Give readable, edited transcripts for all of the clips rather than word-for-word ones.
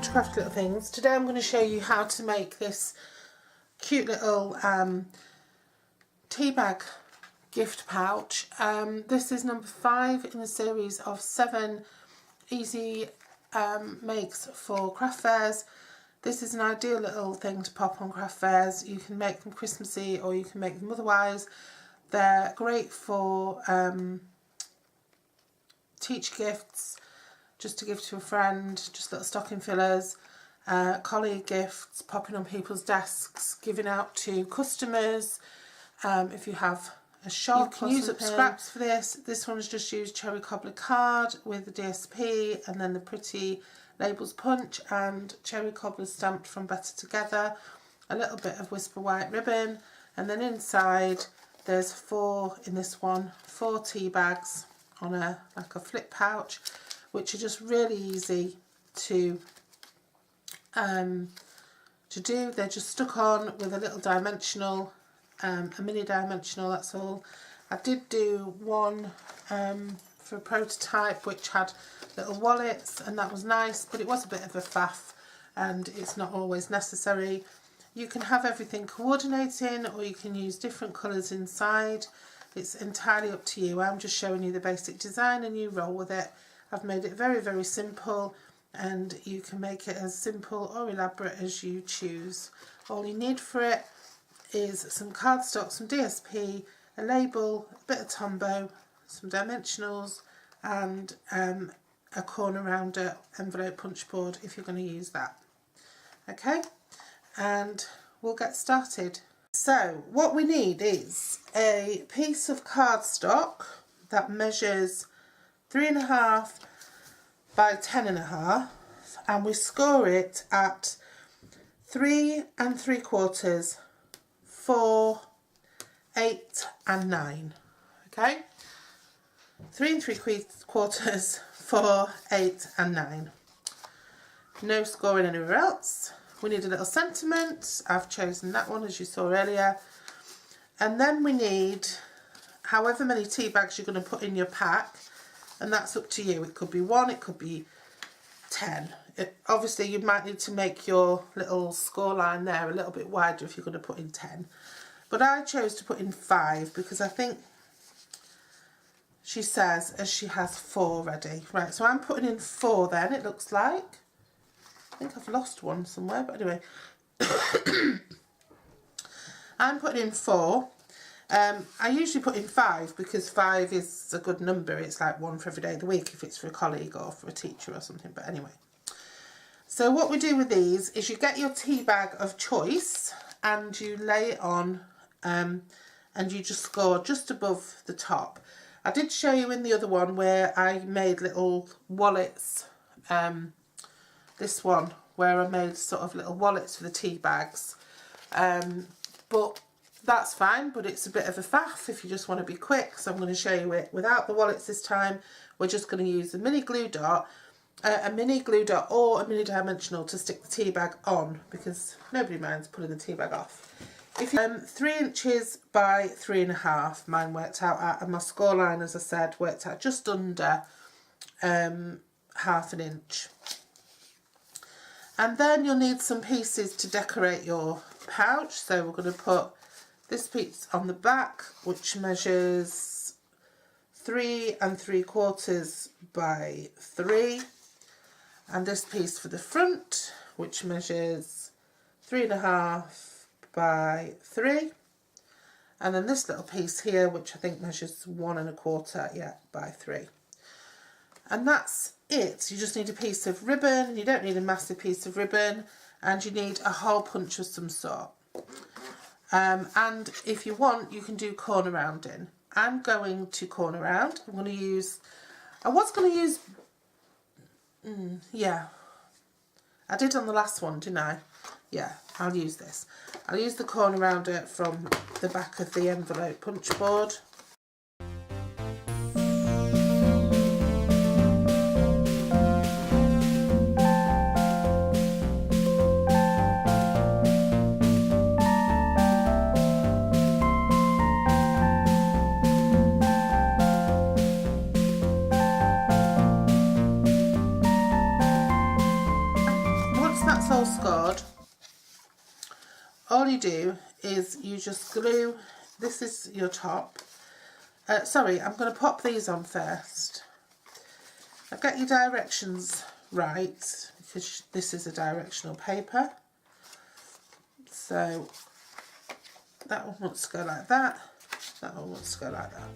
to Crafty Little Things. Today I'm going to show you how to make this cute little tea bag gift pouch. This is number 5 in a series of 7 easy makes for craft fairs. This is an ideal little thing to pop on craft fairs. You can make them Christmassy or you can make them otherwise. They're great for teacher gifts, just to give to a friend, just little stocking fillers, colleague gifts, popping on people's desks, giving out to customers. If you have a shop, you can use up scraps for this. This one's just used cherry cobbler card with the DSP and then the pretty labels punch and cherry cobbler stamped from Better Together, a little bit of whisper white ribbon, and then inside there's 4 in this one, 4 tea bags on like a flip pouch, which are just really easy to do. They're just stuck on with a little dimensional, a mini dimensional, that's all. I did do one for a prototype which had little wallets, and that was nice, but it was a bit of a faff and it's not always necessary. You can have everything coordinating or you can use different colours inside. It's entirely up to you. I'm just showing you the basic design and you roll with it. I've made it very, very simple, and you can make it as simple or elaborate as you choose. All you need for it is some cardstock, some DSP, a label, a bit of Tombow, some dimensionals, and a corner rounder envelope punch board if you're going to use that. Okay, and we'll get started. So what we need is a piece of cardstock that measures 3.5 by 10.5, and we score it at 3 3/4, 4, 8 and 9. Okay, 3 3/4, 4, 8 and 9. No scoring anywhere else. We need a little sentiment. I've chosen that one as you saw earlier. And then we need however many tea bags you're going to put in your pack, and that's up to you. It could be 1, it could be 10. Obviously you might need to make your little score line there a little bit wider if you're going to put in 10. But I chose to put in 5 because I think she says as she has 4 ready. Right, so I'm putting in 4 then, it looks like. I think I've lost one somewhere, but anyway. I'm putting in 4. I usually put in 5 because 5 is a good number. It's like 1 for every day of the week if it's for a colleague or for a teacher or something, but anyway. So what we do with these is you get your tea bag of choice and you lay it on and you just score just above the top. I did show you in the other one where I made little wallets, this one where I made sort of little wallets for the tea bags, but that's fine, but it's a bit of a faff if you just want to be quick, so I'm going to show you it without the wallets this time. We're just going to use a mini glue dot or a mini dimensional to stick the tea bag on, because nobody minds pulling the tea bag off. If you 3 inches by 3.5 mine worked out at, and my score line, as I said, worked out just under ½ inch. And then you'll need some pieces to decorate your pouch. So we're going to put this piece on the back, which measures 3 3/4 by 3. And this piece for the front, which measures 3.5 by 3. And then this little piece here, which I think measures 1 1/4, yeah, by 3. And that's it. You just need a piece of ribbon. You don't need a massive piece of ribbon, and you need a hole punch of some sort. And if you want, you can do corner rounding. I'm going to corner round. I'm going to use, I was going to use, yeah, I did on the last one, didn't I? Yeah, I'll use this. I'll use the corner rounder from the back of the envelope punch board. once that's all scored, all you do is you just glue, this is your top. Sorry, I'm going to pop these on first. Now get your directions right, because this is a directional paper. So that one wants to go like that, that one wants to go like that.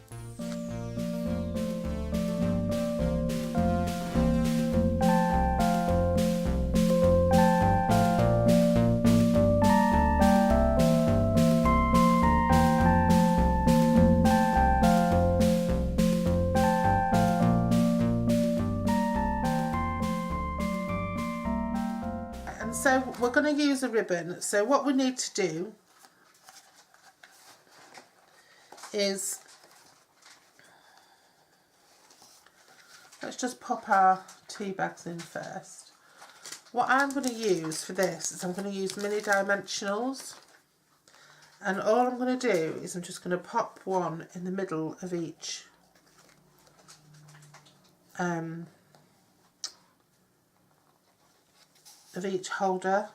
And so we're going to use a ribbon. So what we need to do is, let's just pop our tea bags in first. What I'm going to use for this is I'm going to use mini dimensionals, and all I'm going to do is I'm just going to pop one in the middle of each holder,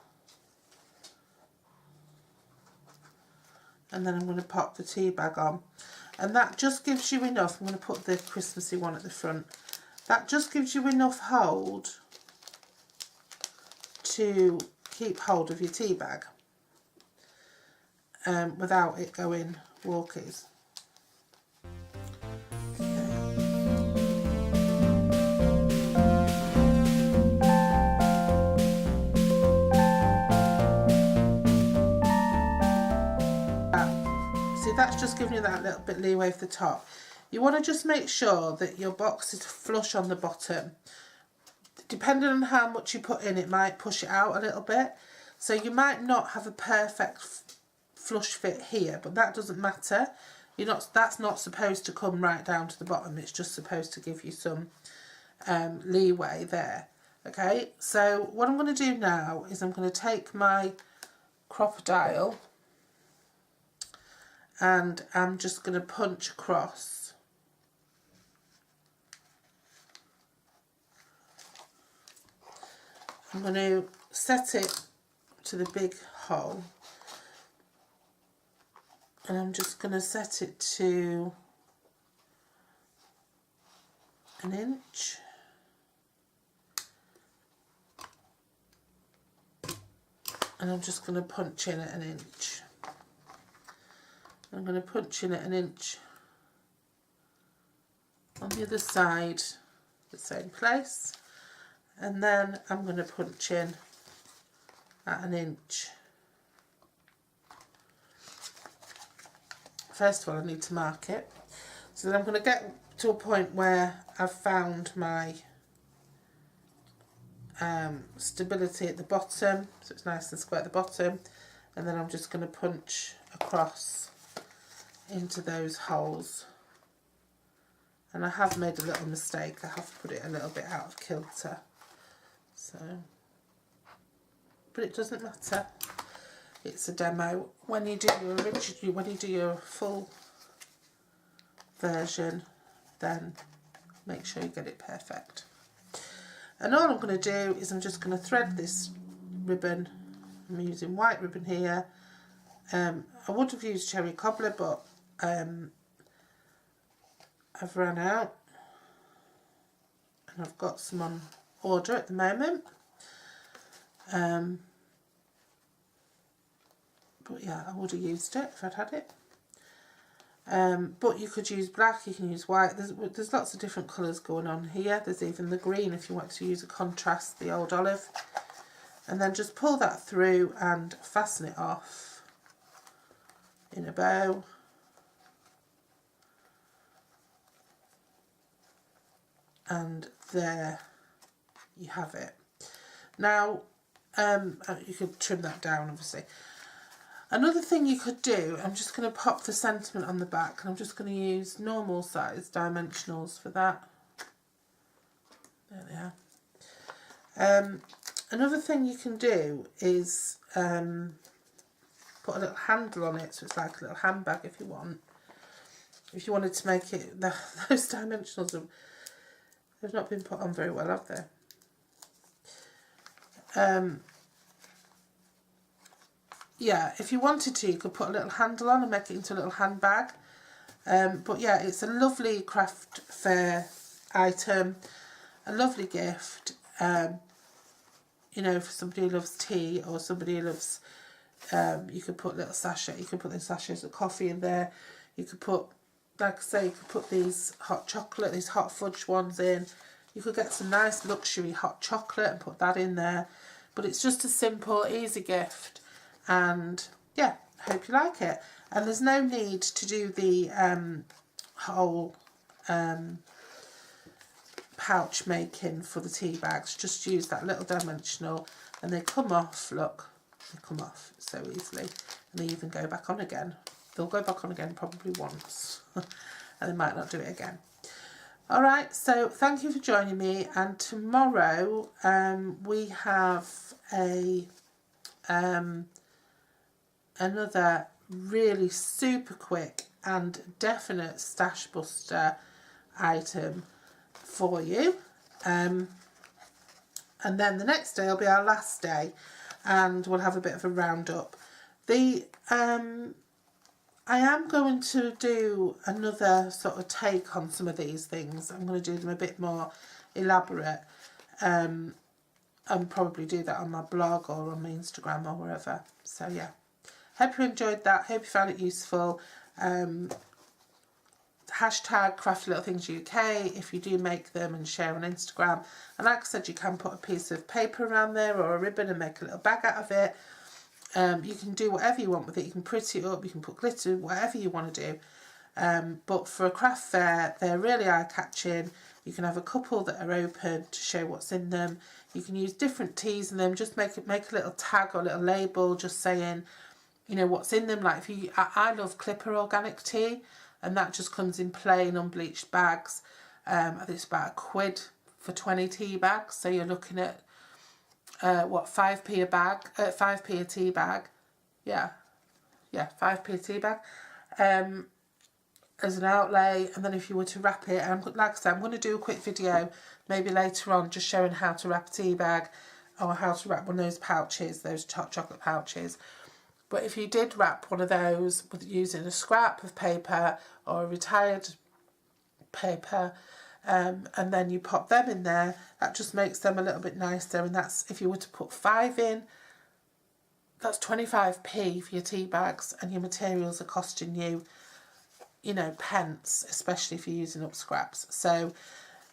and then I'm going to pop the tea bag on, and that just gives you enough. I'm going to put the Christmassy one at the front. That just gives you enough hold to keep hold of your tea bag without it going walkies. That's just giving you that little bit leeway for the top. You want to just make sure that your box is flush on the bottom. Depending on how much you put in, it might push it out a little bit. So you might not have a perfect flush fit here, but that doesn't matter. That's not supposed to come right down to the bottom. It's just supposed to give you some leeway there. Okay, so what I'm going to do now is I'm going to take my crocodile, and I'm just going to punch across. I'm going to set it to the big hole, and I'm just going to set it to 1 inch. And I'm just going to punch in at 1 inch. I'm going to punch in at 1 inch on the other side, the same place, and then I'm going to punch in at 1 inch. First of all, I need to mark it. So then I'm going to get to a point where I've found my stability at the bottom, so it's nice and square at the bottom, and then I'm just going to punch across into those holes. And I have made a little mistake, I have put it a little bit out of kilter, so, but it doesn't matter, it's a demo. When you do your full version, then make sure you get it perfect. And all I'm going to do is I'm just going to thread this ribbon. I'm using white ribbon here. I would have used cherry cobbler, but I've run out, and I've got some on order at the moment. But yeah, I would have used it if I'd had it. But you could use black, you can use white. There's lots of different colours going on here. There's even the green if you want to use a contrast, the old olive. And then just pull that through and fasten it off in a bow. And there you have it. Now, you could trim that down obviously. Another thing you could do, I'm just going to pop the sentiment on the back, and I'm just going to use normal size dimensionals for that. There they are. Another thing you can do is put a little handle on it, so it's like a little handbag if you want. If you wanted to make it, those dimensionals they've not been put on very well, have they? yeah, if you wanted to, you could put a little handle on and make it into a little handbag. But yeah, it's a lovely craft fair item, a lovely gift. You know, for somebody who loves tea, or somebody who loves, you could put little sachet, you could put the sachets of coffee in there. You could put, like I say, you could put these hot chocolate, these hot fudge ones in. You could get some nice luxury hot chocolate and put that in there. But it's just a simple, easy gift. And yeah, hope you like it. And there's no need to do the whole pouch making for the tea bags. Just use that little dimensional and they come off, look, they come off so easily. And they even go back on again. They'll go back on again probably once and they might not do it again. Alright, so thank you for joining me, and tomorrow we have another really super quick and definite stash buster item for you, and then the next day will be our last day and we'll have a bit of a roundup. I am going to do another sort of take on some of these things. I'm going to do them a bit more elaborate, and probably do that on my blog or on my Instagram or wherever. So yeah, hope you enjoyed that, hope you found it useful. Hashtag Crafty Little Things UK if you do make them and share on Instagram. And like I said, you can put a piece of paper around there or a ribbon and make a little bag out of it. You can do whatever you want with it. You can pretty it up, you can put glitter, whatever you want to do. But for a craft fair, they're really eye-catching. You can have a couple that are open to show what's in them. You can use different teas in them. Just make a little tag or a little label just saying, you know, what's in them. Like I love Clipper organic tea, and that just comes in plain unbleached bags. I think it's about £1 for 20 tea bags. So you're looking at what, 5p a bag, 5p a tea bag, yeah, 5p a tea bag, as an outlay. And then if you were to wrap it, and like I said, I'm going to do a quick video maybe later on just showing how to wrap a tea bag, or how to wrap one of those pouches, those hot chocolate pouches. But if you did wrap one of those with using a scrap of paper or a retired paper, and then you pop them in there, that just makes them a little bit nicer. And that's, if you were to put 5 in, that's 25p for your tea bags, and your materials are costing you, you know, pence, especially if you're using up scraps. So,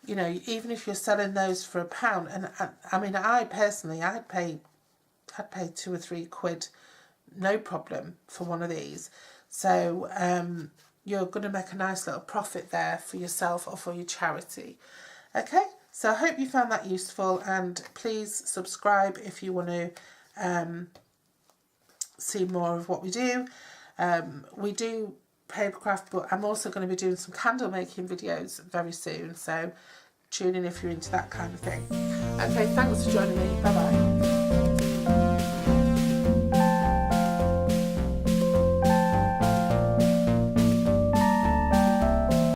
you know, even if you're selling those for £1, and I mean, I personally, I'd pay £2 or £3, no problem, for one of these. So you're going to make a nice little profit there for yourself or for your charity. Okay, so I hope you found that useful, and please subscribe if you want to see more of what we do. We do papercraft, but I'm also going to be doing some candle making videos very soon, so tune in if you're into that kind of thing. Okay, thanks for joining me. Bye bye.